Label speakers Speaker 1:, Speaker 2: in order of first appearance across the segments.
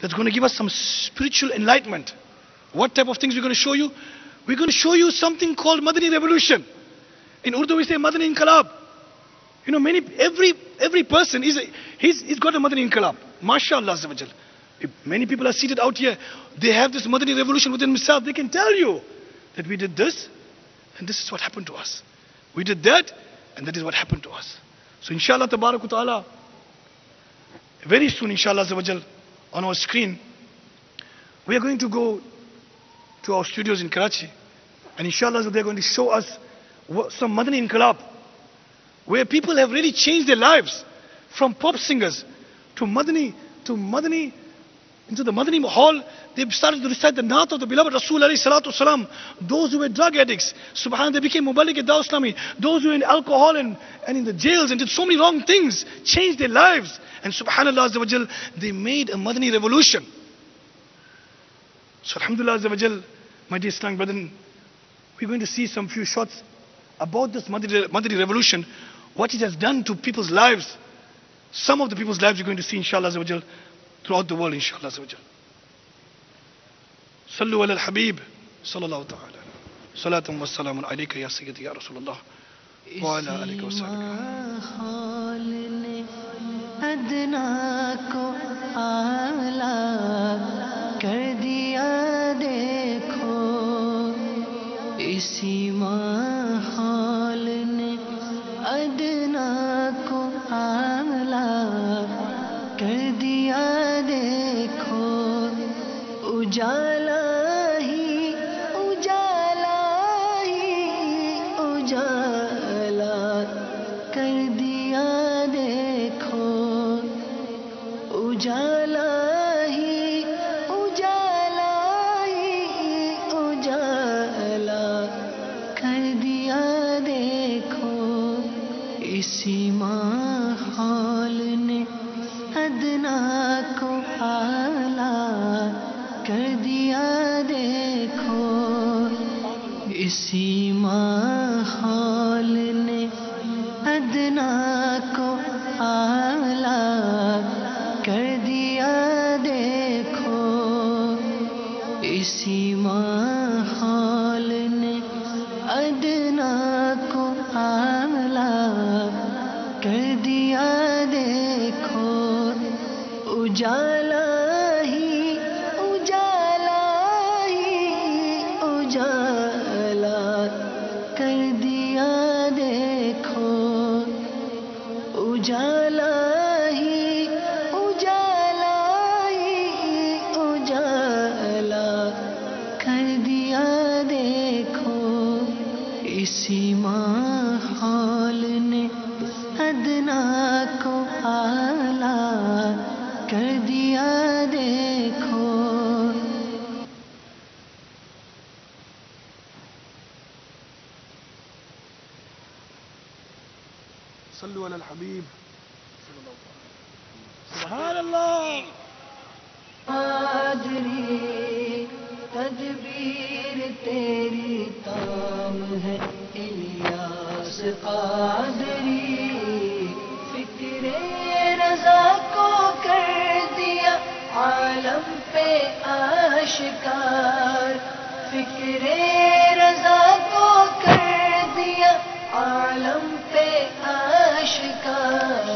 Speaker 1: that's going to give us some spiritual enlightenment. What type of things we're going to show you? We're going to show you something called Madani Revolution. In Urdu we say Madani Inqilab. You know, every person he's got a Madani Inqilab. MashaAllah Azza wa Jal. If many people are seated out here, they have this Madani Revolution within themselves. They can tell you that we did this, and this is what happened to us. We did that, and that is what happened to us. So inshallah tabarak wa ta'ala, very soon inshallah Azza wa Jal, on our screen, we are going to go to our studios in Karachi, and inshallah they're going to show us some Madani Inqilab, where people have really changed their lives from pop singers to Madani, into the Madani hall. They started to recite the Naat of the beloved Rasul alayhi salatu wasalam. Those who were drug addicts, subhanAllah, they became Mubalik at Dawah Islami. Those who were in alcohol and in the jails and did so many wrong things, changed their lives. And subhanAllah Azza wa Jal, they made a Madani revolution. So alhamdulillah Azza wa Jal, my dear Islamic brethren, we're going to see some few shots about this Madani revolution, what it has done to people's lives. Some of the people's lives you're going to see inshallah Azza wa Jal throughout the world inshallah Azza wa Jal. Sallu ala al-Habib sallallahu ta'ala. Salatan wa salamun alayka ya Sayyidi ya Rasulullah wa ala alika wa sahbihi. Adna ko aala kar diya dekho, isi mahal ne adna ko aala kar diya dekho, ujala اسی ماحول نے ادنا کو اعلیٰ کر دیا دیکھو، اسی ماحول نے ادنا کو اعلیٰ کر دیا دیکھو، اجالا صلوا على الحبيب صلى الله عليه وسلم. سبحان الله. قادری تدبیر تیری تام ہے الیاس قادری، فکر رضا کو کر دیا عالم پہ آشکار، فکر رضا کو کر دیا عالم پہ آشکار،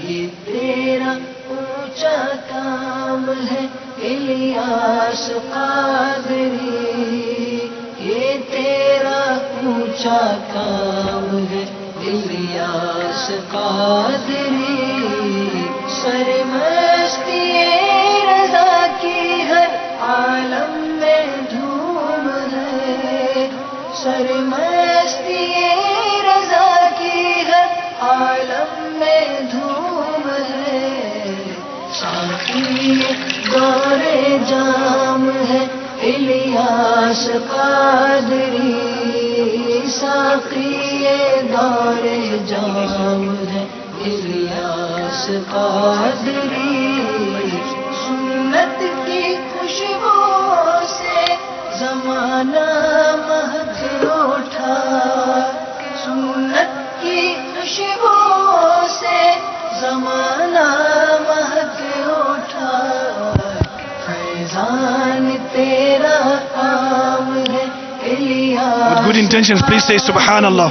Speaker 1: یہ تیرا اونچا کام ہے الیاس قادری، یہ تیرا اونچا کام ہے الیاس قادری، سرمستی رضا کی ہر عالم میں دھوم ہے، سرمستی رضا کی ہر عالم میں دھوم ہے، ساقی دور جام ہے الیاس قادری، ساقی دور جام ہے الیاس قادری، سنت کی خوشبو سے زمانہ مہک اٹھا، سنت کی خوشبو سے زمانہ مہک اٹھا، With good intentions, please say Subhanallah.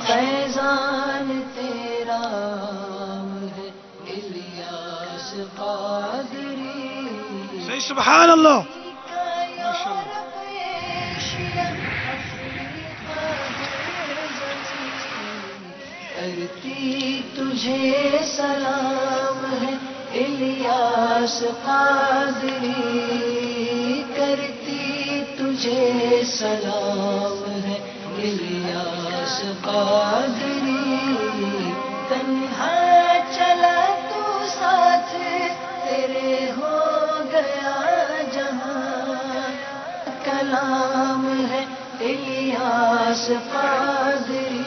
Speaker 2: Faizan तेरा है इलियास कादरी
Speaker 1: Say Subhanallah.
Speaker 2: करती तुझे सलाम है इलियास कादरी करती तुझे सलाम है इलियास कादरी तन्हा चला तू साथ तेरे हो गया जहां कलाम है इलियास कादरी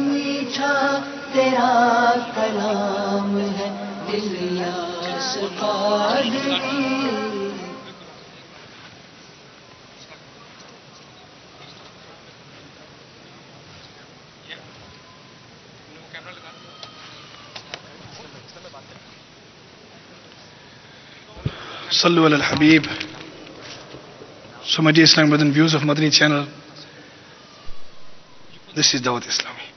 Speaker 2: मीठा तेरा कलाम है Ilyas Qadri
Speaker 1: Sallu ala al-Habib. So my dear Islam brothers, viewers of Madani channel, this is Dawat Islami.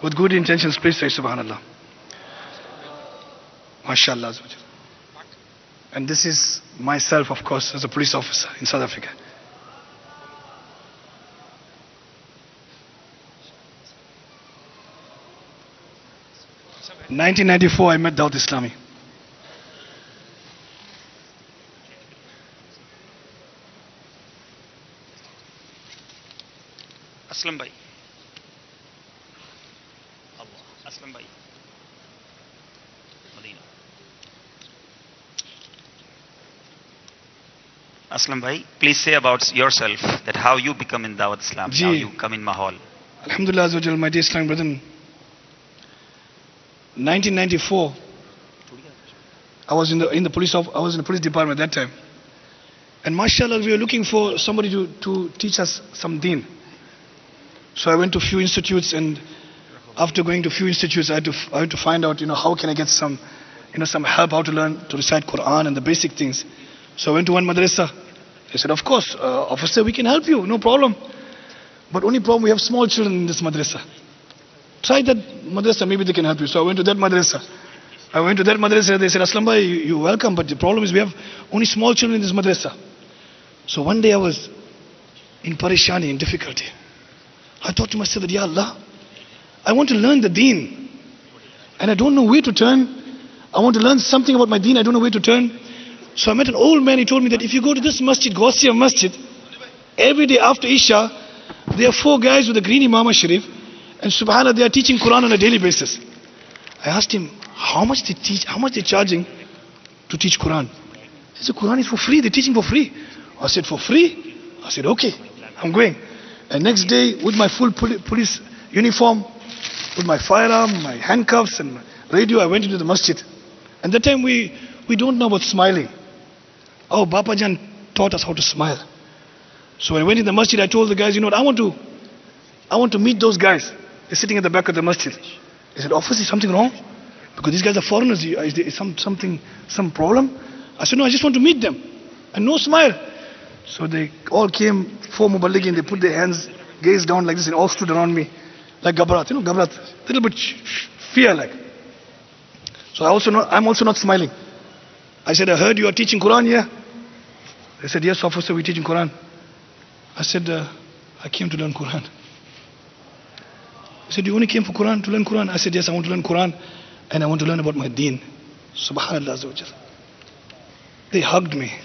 Speaker 1: With good intentions, please say Subhanallah. MashaAllah. And this is myself, of course, as a police officer in South Africa. In 1994, I met Dawat Islami.
Speaker 3: Aslam bhai. Allah. Aslam bhai. Madina. Aslam bhai, please say about yourself that how you become in Dawat Islam, how you come in Mahal.
Speaker 1: Alhamdulillah, Azawajal, my dear Islam brethren. 1994, I was in the police department at that time, and mashallah, we were looking for somebody to teach us some deen. So I went to few institutes, and after going to few institutes, I had to find out, how can I get some help, how to learn to recite Quran and the basic things. So I went to one madrasa. They said, of course, officer, we can help you, no problem. But only problem, we have small children in this madrasa. Try that madrasa, maybe they can help you. So I went to that madrasa. They said, Aslam bhai, you're welcome, but the problem is we have only small children in this madrasa. So one day I was in parishani, in difficulty. I thought to myself that, Ya Allah, I want to learn the deen, and I don't know where to turn. I want to learn something about my deen, I don't know where to turn. So I met an old man, he told me that if you go to this masjid, Gausiya Masjid, every day after Isha, there are 4 guys with a green Imam Sharif, and subhanAllah, they are teaching Quran on a daily basis. I asked him, how much they teach, how much they're charging to teach Quran? He said, Quran is for free, they're teaching for free. I said, for free? I said, okay, I'm going. And next day, with my full police uniform, with my firearm, my handcuffs and my radio, I went into the masjid. And that time we don't know about smiling. Our Bapajan taught us how to smile. So when I went in the masjid, I told the guys, I want to meet those guys. They're sitting at the back of the masjid. They said, officer, is something wrong? Because these guys are foreigners. Is there some problem? I said, no, I just want to meet them. And no smile. So they all came, 4 Muballigin, they put their hands, gazed down like this, and all stood around me. Like Gabrat, Gabrat, a little bit fear like. So I'm also not smiling. I said, I heard you are teaching Quran here. They said, yes, officer, we're teaching Quran. I said, I came to learn Quran. He said, you only came for Quran, to learn Quran? I said, yes, I want to learn Quran, and I want to learn about my deen. Subhanallah Azawajal. They hugged me.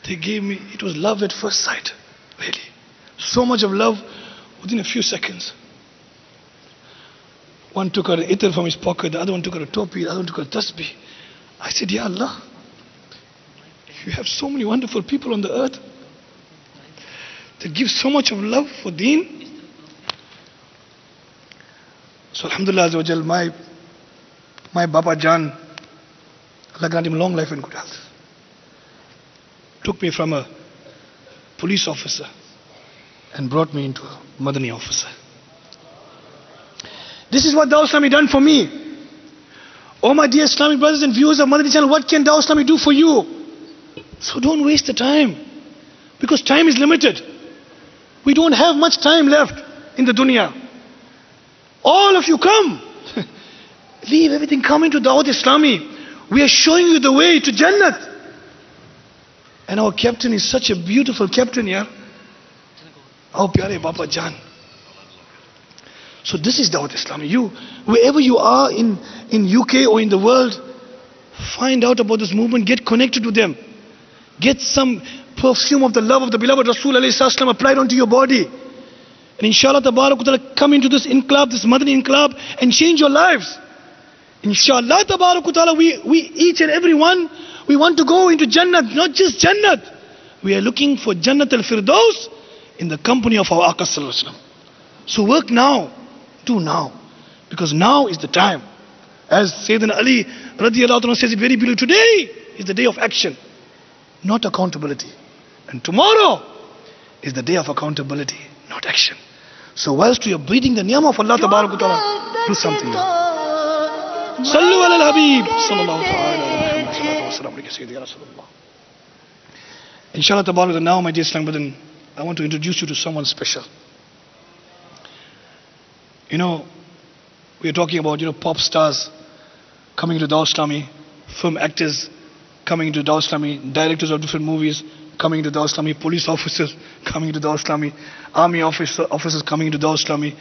Speaker 1: They gave me, it was love at first sight, really. So much of love within a few seconds. One took out an itar from his pocket, the other one took out a topi, the other one took out a tasbih. I said, Ya Allah, you have so many wonderful people on the earth that give so much of love for deen. So Alhamdulillah Azawajal, my Baba Jan, Allah grant him long life and good health, took me from a police officer and brought me into a Madani officer. This is what Dawah Islami done for me. Oh my dear Islamic brothers and viewers of Madani channel, what can Dawah Islami do for you? So don't waste the time, because time is limited. We don't have much time left in the dunya. All of you come. Leave everything, come into Dawah Islami. We are showing you the way to Jannat. And our captain is such a beautiful captain here. Our pyare Baba Jan. So this is Dawah Islami. You, wherever you are in UK or in the world, find out about this movement, get connected with them. Get some perfume of the love of the beloved Rasul alayhi salam applied onto your body. And inshallah tabarakutala, come into this inqilab, this Madani inqilab, and change your lives. Inshallah tabarakutala, we each and every one, we want to go into Jannat, not just Jannat. We are looking for Jannat al-Firdaus in the company of our Aqā sallallahu alaihi wasallam. So work now, do now, because now is the time. As Sayyidina Ali radiallahu anhu says it very beautifully, today is the day of action, not accountability. And tomorrow is the day of accountability, not action. So whilst you are breathing the name of Allah tabarak wa ta'ala, do something now. Sallu ala al-Habib sallallahu ta'ala wa sallam alayhi sayyidi ya Rasulullah. Inshallah tabarak, now my dear Islam brethren, I want to introduce you to someone special. You know, we are talking about, pop stars coming to Dawah Islami, film actors coming to Dawah Islami, directors of different movies coming to Dawah Islami, police officers coming to Dawah Islami, army officers coming to Dawah Islami,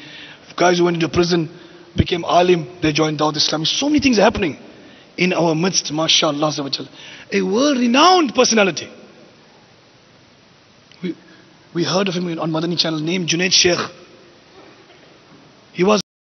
Speaker 1: guys who went into prison, became alim, they joined Dawah Islami. So many things are happening in our midst, mashallah. A world-renowned personality. We heard of him on Madani channel, named Junaid Sheikh.